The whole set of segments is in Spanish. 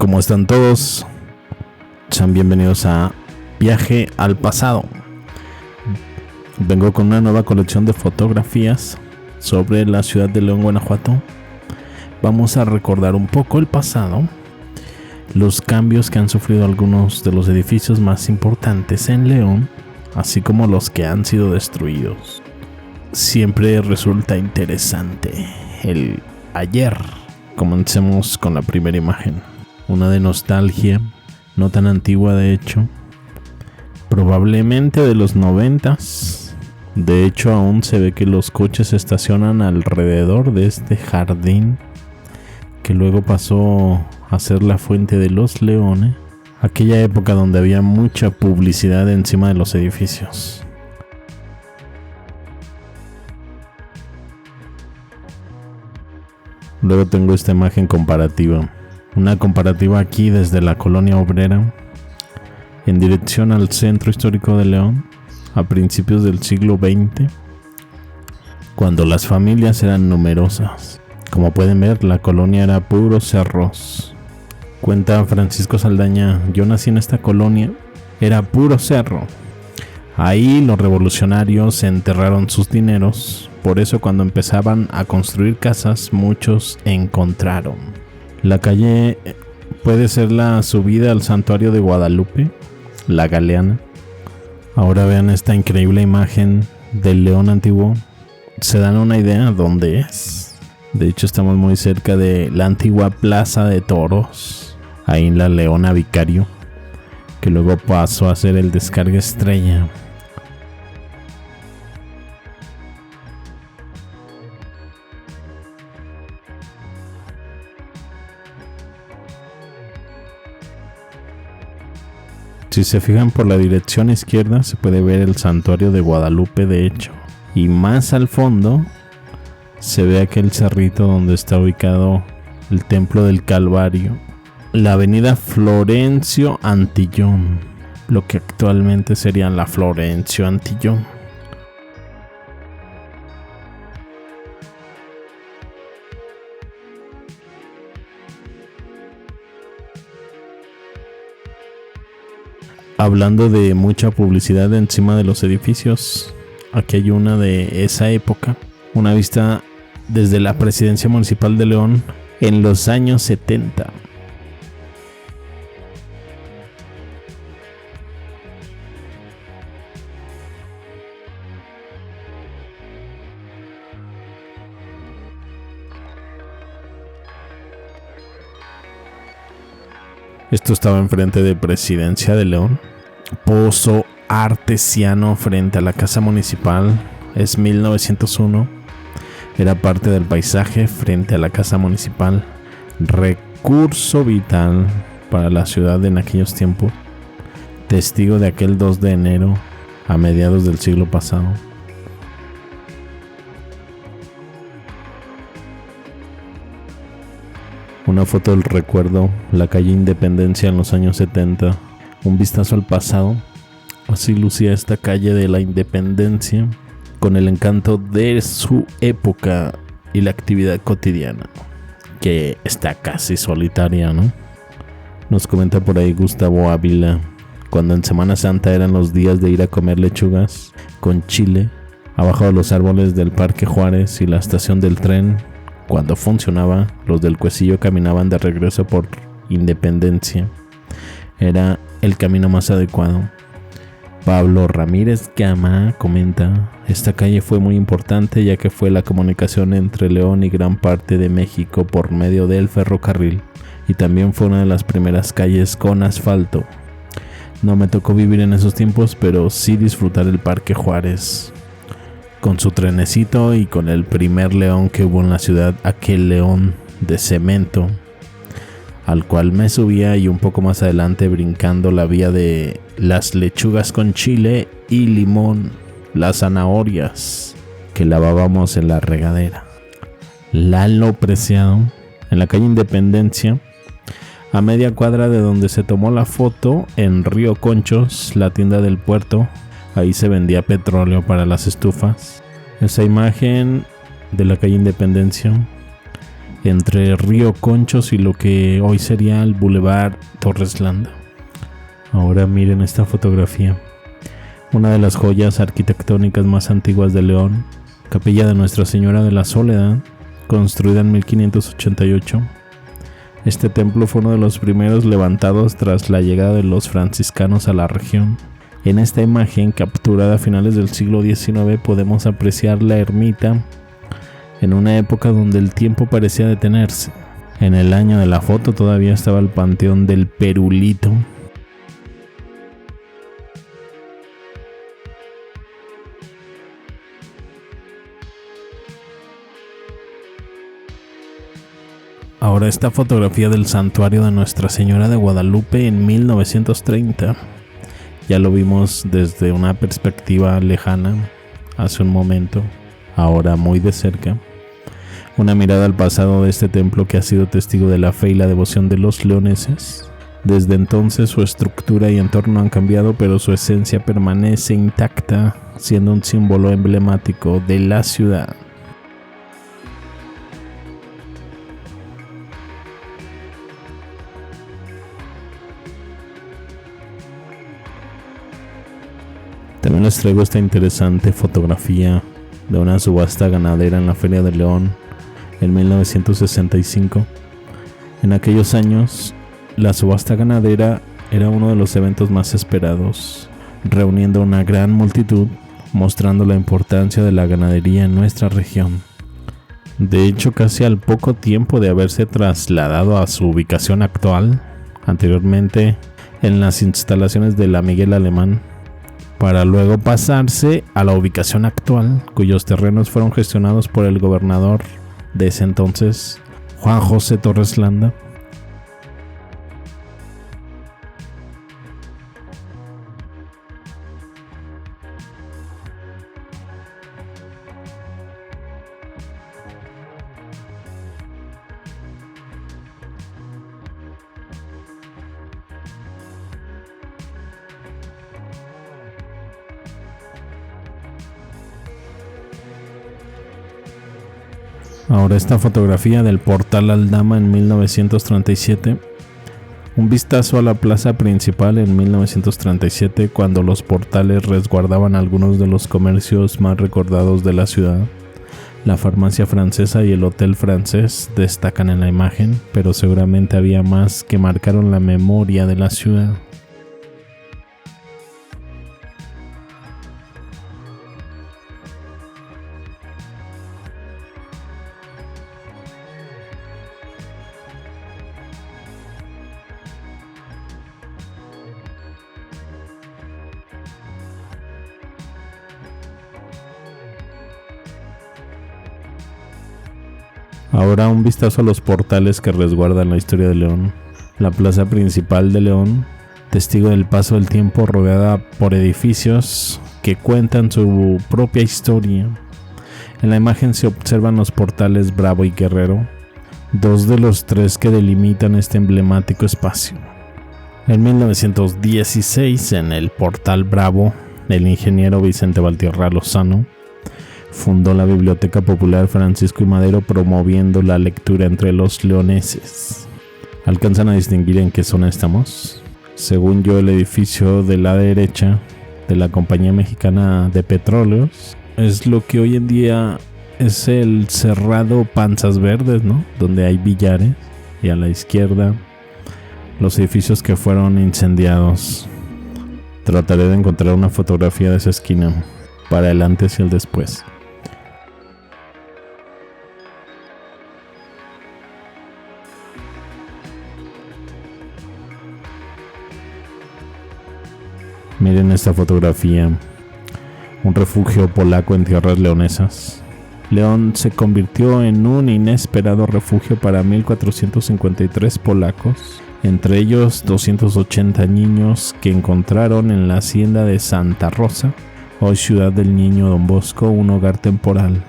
¿Cómo están todos? Sean bienvenidos a Viaje al Pasado. Vengo con una nueva colección de fotografías sobre la ciudad de León, Guanajuato. Vamos a recordar un poco el pasado, los cambios que han sufrido algunos de los edificios más importantes en León, así como los que han sido destruidos. Siempre resulta interesante el ayer. Comencemos con la primera imagen, una de nostalgia, no tan antigua de hecho, probablemente de los 90s. De hecho, aún se ve que los coches se estacionan alrededor de este jardín que luego pasó a ser la Fuente de los Leones, aquella época donde había mucha publicidad encima de los edificios. Luego tengo esta imagen comparativa, una comparativa aquí desde la Colonia Obrera en dirección al centro histórico de León a principios del siglo XX, cuando las familias eran numerosas. Como pueden ver, la colonia era puros cerros. Cuenta Francisco Saldaña: yo nací en esta colonia, era puro cerro. Ahí los revolucionarios enterraron sus dineros, por eso cuando empezaban a construir casas, muchos encontraron. La calle puede ser la subida al santuario de Guadalupe, la Galeana. Ahora vean esta increíble imagen del León antiguo. ¿Se dan una idea dónde es? De hecho, estamos muy cerca de la antigua Plaza de Toros, ahí en la Leona Vicario, que luego pasó a ser el Descarga Estrella. Si se fijan por la dirección izquierda se puede ver el santuario de Guadalupe, de hecho, y más al fondo se ve aquel cerrito donde está ubicado el Templo del Calvario, la avenida Florencio Antillón, lo que actualmente sería la Florencio Antillón. Hablando de mucha publicidad encima de los edificios, aquí hay una de esa época, una vista desde la Presidencia Municipal de León en los años 70. Esto estaba enfrente de Presidencia de León. Pozo artesiano frente a la Casa Municipal. Es 1901. Era parte del paisaje frente a la Casa Municipal. Recurso vital para la ciudad en aquellos tiempos. Testigo de aquel 2 de enero a mediados del siglo pasado. Una foto del recuerdo, la calle Independencia en los años 70. Un vistazo al pasado. Así lucía esta calle de la Independencia, con el encanto de su época y la actividad cotidiana, que está casi solitaria, ¿no? Nos comenta por ahí Gustavo Ávila: cuando en Semana Santa eran los días de ir a comer lechugas con chile, abajo de los árboles del Parque Juárez y la estación del tren, cuando funcionaba, los del Cuecillo caminaban de regreso por Independencia. Era el camino más adecuado. Pablo Ramírez Gama comenta: esta calle fue muy importante ya que fue la comunicación entre León y gran parte de México por medio del ferrocarril, y también fue una de las primeras calles con asfalto. No me tocó vivir en esos tiempos, pero sí disfrutar el Parque Juárez con su trenecito y con el primer león que hubo en la ciudad, aquel león de cemento al cual me subía, y un poco más adelante brincando la vía de las lechugas con chile y limón, las zanahorias que lavábamos en la regadera. Lalo Preciado, en la calle Independencia, a media cuadra de donde se tomó la foto, en Río Conchos, la tienda del puerto. Ahí se vendía petróleo para las estufas. Esa imagen de la calle Independencia entre Río Conchos y lo que hoy sería el Boulevard Torres Landa. Ahora miren esta fotografía, una de las joyas arquitectónicas más antiguas de León, Capilla de Nuestra Señora de la Soledad, construida en 1588. Este templo fue uno de los primeros levantados tras la llegada de los franciscanos a la región. En esta imagen, capturada a finales del siglo XIX, podemos apreciar la ermita en una época donde el tiempo parecía detenerse. En el año de la foto todavía estaba el Panteón del Perulito. Ahora esta fotografía del santuario de Nuestra Señora de Guadalupe en 1930. Ya lo vimos desde una perspectiva lejana hace un momento, ahora muy de cerca. Una mirada al pasado de este templo que ha sido testigo de la fe y la devoción de los leoneses. Desde entonces su estructura y entorno han cambiado, pero su esencia permanece intacta, siendo un símbolo emblemático de la ciudad. También les traigo esta interesante fotografía de una subasta ganadera en la Feria de León en 1965. En aquellos años, la subasta ganadera era uno de los eventos más esperados, reuniendo una gran multitud, mostrando la importancia de la ganadería en nuestra región. De hecho, casi al poco tiempo de haberse trasladado a su ubicación actual, anteriormente en las instalaciones de la Miguel Alemán, para luego pasarse a la ubicación actual, cuyos terrenos fueron gestionados por el gobernador de ese entonces, Juan José Torres Landa. Ahora esta fotografía del Portal Aldama en 1937. Un vistazo a la plaza principal en 1937, cuando los portales resguardaban algunos de los comercios más recordados de la ciudad. La farmacia francesa y el hotel francés destacan en la imagen, pero seguramente había más que marcaron la memoria de la ciudad. Ahora un vistazo a los portales que resguardan la historia de León. La plaza principal de León, testigo del paso del tiempo, rodeada por edificios que cuentan su propia historia. En la imagen se observan los portales Bravo y Guerrero, dos de los tres que delimitan este emblemático espacio. En 1916, en el portal Bravo, el ingeniero Vicente Valtierra Lozano fundó la Biblioteca Popular Francisco I. Madero, promoviendo la lectura entre los leoneses. ¿Alcanzan a distinguir en qué zona estamos? Según yo, el edificio de la derecha de la Compañía Mexicana de Petróleos es lo que hoy en día es el cerrado Panzas Verdes, ¿no? Donde hay billares. Y a la izquierda, los edificios que fueron incendiados. Trataré de encontrar una fotografía de esa esquina para el antes y el después. Miren esta fotografía, un refugio polaco en tierras leonesas. León se convirtió en un inesperado refugio para 1,453 polacos, entre ellos 280 niños que encontraron en la hacienda de Santa Rosa, hoy Ciudad del Niño Don Bosco, un hogar temporal.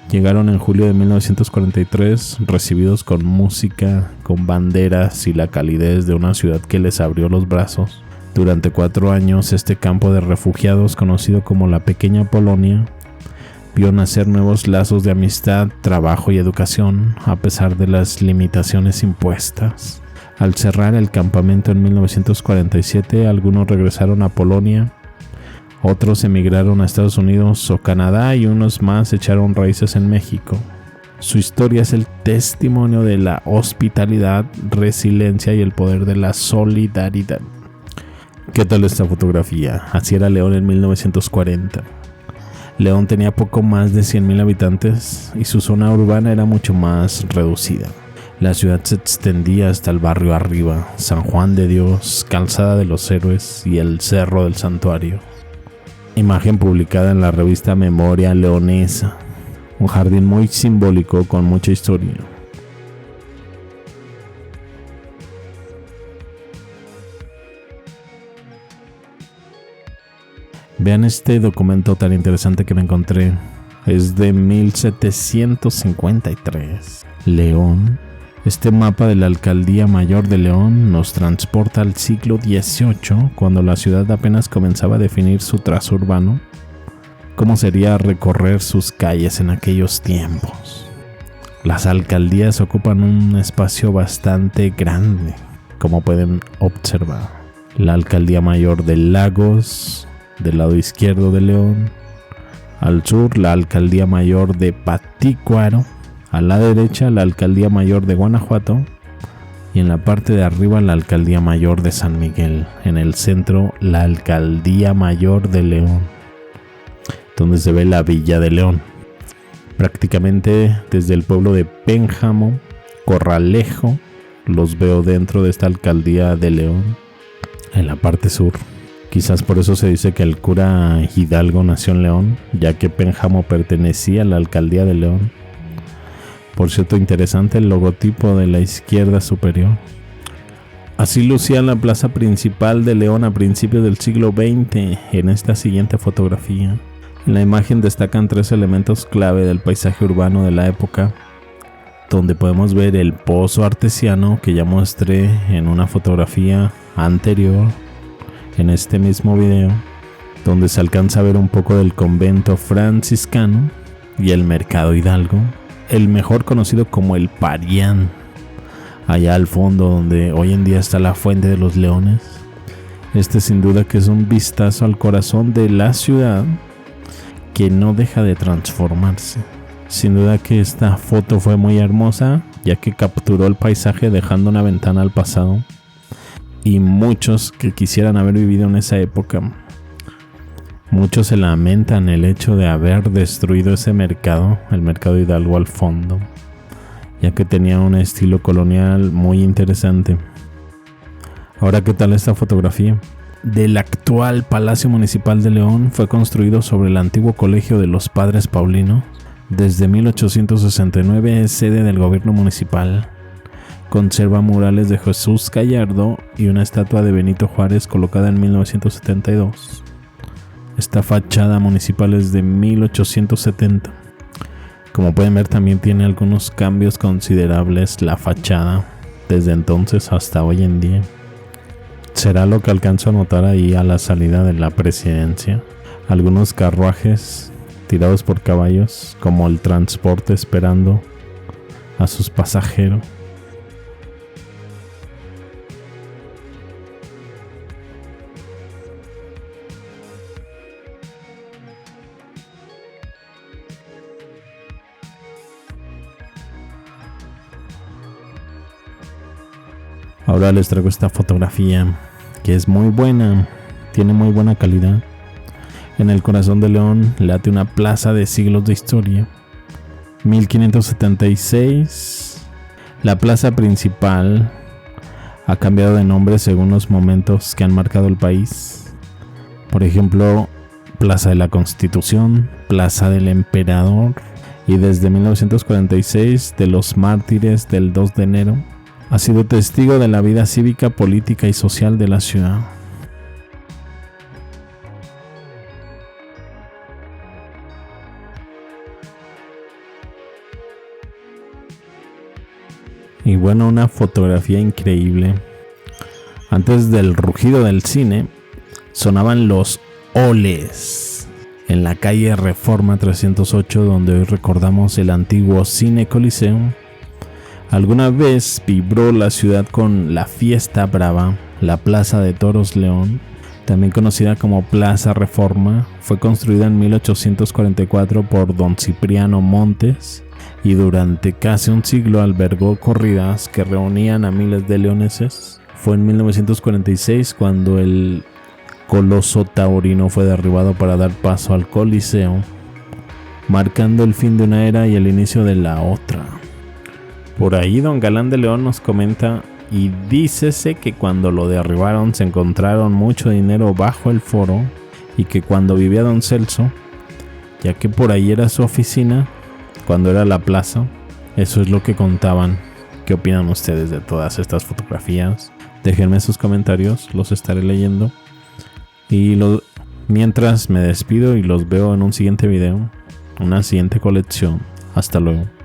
Llegaron en julio de 1943, recibidos con música, con banderas y la calidez de una ciudad que les abrió los brazos. Durante 4 años, este campo de refugiados, conocido como la Pequeña Polonia, vio nacer nuevos lazos de amistad, trabajo y educación a pesar de las limitaciones impuestas. Al cerrar el campamento en 1947, algunos regresaron a Polonia, otros emigraron a Estados Unidos o Canadá y unos más echaron raíces en México. Su historia es el testimonio de la hospitalidad, resiliencia y el poder de la solidaridad. ¿Qué tal esta fotografía? Así era León en 1940. León tenía poco más de 100,000 habitantes y su zona urbana era mucho más reducida. La ciudad se extendía hasta el barrio arriba, San Juan de Dios, Calzada de los Héroes y el Cerro del Santuario. Imagen publicada en la revista Memoria Leonesa. Un jardín muy simbólico con mucha historia. Vean este documento tan interesante que me encontré. Es de 1753. León. Este mapa de la Alcaldía Mayor de León nos transporta al siglo XVIII, cuando la ciudad apenas comenzaba a definir su trazo urbano. ¿Cómo sería recorrer sus calles en aquellos tiempos? Las alcaldías ocupan un espacio bastante grande, como pueden observar. La Alcaldía Mayor de Lagos, del lado izquierdo de León. Al sur, la Alcaldía Mayor de Patícuaro. A la derecha, la Alcaldía Mayor de Guanajuato. Y en la parte de arriba, la Alcaldía Mayor de San Miguel. En el centro, la Alcaldía Mayor de León, donde se ve la Villa de León. Prácticamente desde el pueblo de Pénjamo, Corralejo, los veo dentro de esta Alcaldía de León, en la parte sur. Quizás por eso se dice que el cura Hidalgo nació en León, ya que Pénjamo pertenecía a la Alcaldía de León. Por cierto, interesante el logotipo de la izquierda superior. Así lucía la plaza principal de León a principios del siglo XX en esta siguiente fotografía. En la imagen destacan 3 elementos clave del paisaje urbano de la época, donde podemos ver el pozo artesiano que ya mostré en una fotografía anterior, en este mismo video, donde se alcanza a ver un poco del convento franciscano, y el mercado Hidalgo, el mejor conocido como el Parián, allá al fondo donde hoy en día está la Fuente de los Leones. Este sin duda que es un vistazo al corazón de la ciudad que no deja de transformarse. Sin duda que esta foto fue muy hermosa, ya que capturó el paisaje dejando una ventana al pasado, y muchos que quisieran haber vivido en esa época. Muchos se lamentan el hecho de haber destruido ese mercado, el mercado Hidalgo al fondo, ya que tenía un estilo colonial muy interesante. Ahora, ¿qué tal esta fotografía? Del actual Palacio Municipal de León, fue construido sobre el antiguo Colegio de los Padres Paulinos. Desde 1869 es sede del gobierno municipal. Conserva murales de Jesús Gallardo y una estatua de Benito Juárez colocada en 1972. Esta fachada municipal es de 1870. Como pueden ver, también tiene algunos cambios considerables la fachada desde entonces hasta hoy en día. Será lo que alcanzo a notar ahí a la salida de la presidencia. Algunos carruajes tirados por caballos, como el transporte esperando a sus pasajeros. Ahora les traigo esta fotografía que es muy buena, tiene muy buena calidad. En el corazón de León late una plaza de siglos de historia. 1576, la plaza principal ha cambiado de nombre según los momentos que han marcado el país. Por ejemplo, Plaza de la Constitución, Plaza del Emperador, y desde 1946 de los Mártires del 2 de enero. Ha sido testigo de la vida cívica, política y social de la ciudad. Y bueno, una fotografía increíble. Antes del rugido del cine, sonaban los oles. en la calle Reforma 308, donde hoy recordamos el antiguo Cine Coliseo. Alguna vez vibró la ciudad con la Fiesta Brava. La Plaza de Toros León, también conocida como Plaza Reforma, fue construida en 1844 por don Cipriano Montes y durante casi un siglo albergó corridas que reunían a miles de leoneses. Fue en 1946 cuando el coloso taurino fue derribado para dar paso al Coliseo, marcando el fin de una era y el inicio de la otra. Por ahí don Galán de León nos comenta: y dícese que cuando lo derribaron se encontraron mucho dinero bajo el foro y que cuando vivía don Celso, ya que por ahí era su oficina, cuando era la plaza, eso es lo que contaban. ¿Qué opinan ustedes de todas estas fotografías? Déjenme sus comentarios, los estaré leyendo. Y mientras me despido y los veo en un siguiente video, una siguiente colección. Hasta luego.